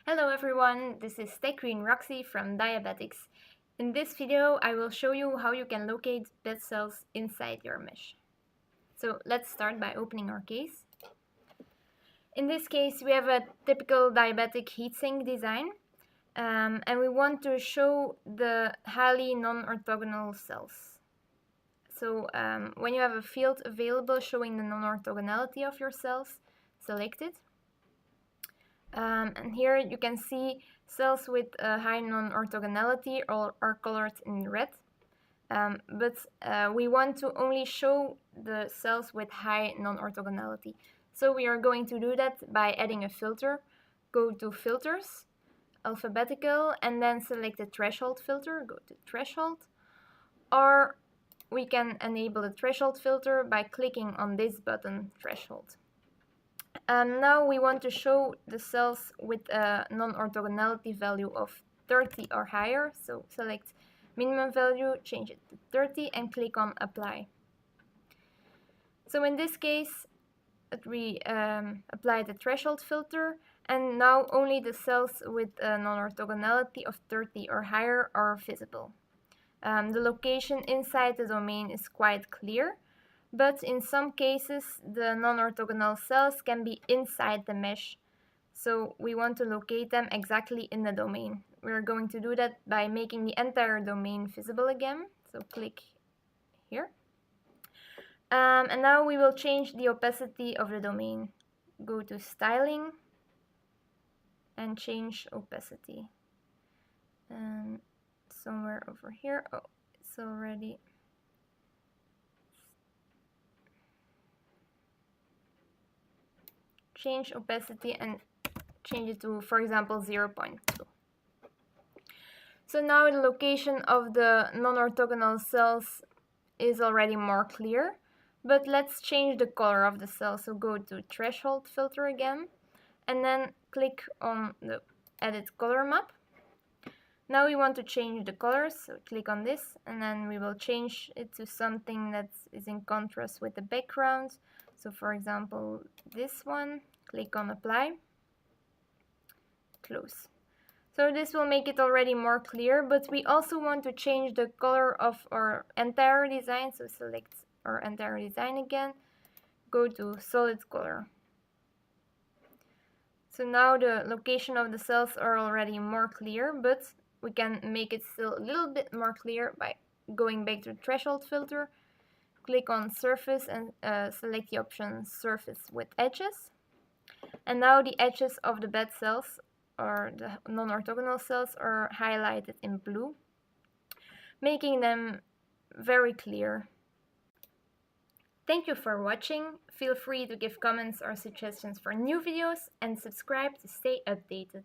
Hello everyone, this is Queen Roxy from Diabetics. In this video I will show you how you can locate bed cells inside your mesh. So let's start by opening our case. In this case we have a typical diabetic heatsink design and we want to show the highly non-orthogonal cells. So when you have a field available showing the non-orthogonality of your cells, select it. And here you can see cells with high non-orthogonality are colored in red. But we want to only show the cells with high non-orthogonality. So we are going to do that by adding a filter. Go to Filters, Alphabetical, and then select the Threshold filter. Go to Threshold. Or we can enable the Threshold filter by clicking on this button, Threshold. Now we want to show the cells with a non-orthogonality value of 30 or higher. So select minimum value, change it to 30 and click on Apply. So in this case, we apply the threshold filter, and now only the cells with a non-orthogonality of 30 or higher are visible. The location inside the domain is quite clear, but in some cases the non-orthogonal cells can be inside the mesh, so we want to locate them exactly in the domain. We're going to do that by making the entire domain visible again, so click here. And now we will change the opacity of the domain. Go to Styling and change opacity. Somewhere over here, oh, it's already change opacity and change it to, for example, 0.2. So now the location of the non-orthogonal cells is already more clear, but let's change the color of the cell. So go to Threshold filter again, and then click on the Edit Color Map. Now we want to change the colors, so click on this, and then we will change it to something that is in contrast with the background. So for example, this one, click on Apply, close. So this will make it already more clear, but we also want to change the color of our entire design, so select our entire design again, go to Solid Color. So now the location of the cells are already more clear, but we can make it still a little bit more clear by going back to the Threshold filter, click on Surface and select the option Surface with Edges. And now the edges of the bed cells or the non-orthogonal cells are highlighted in blue, making them very clear. Thank you for watching. Feel free to give comments or suggestions for new videos and subscribe to stay updated.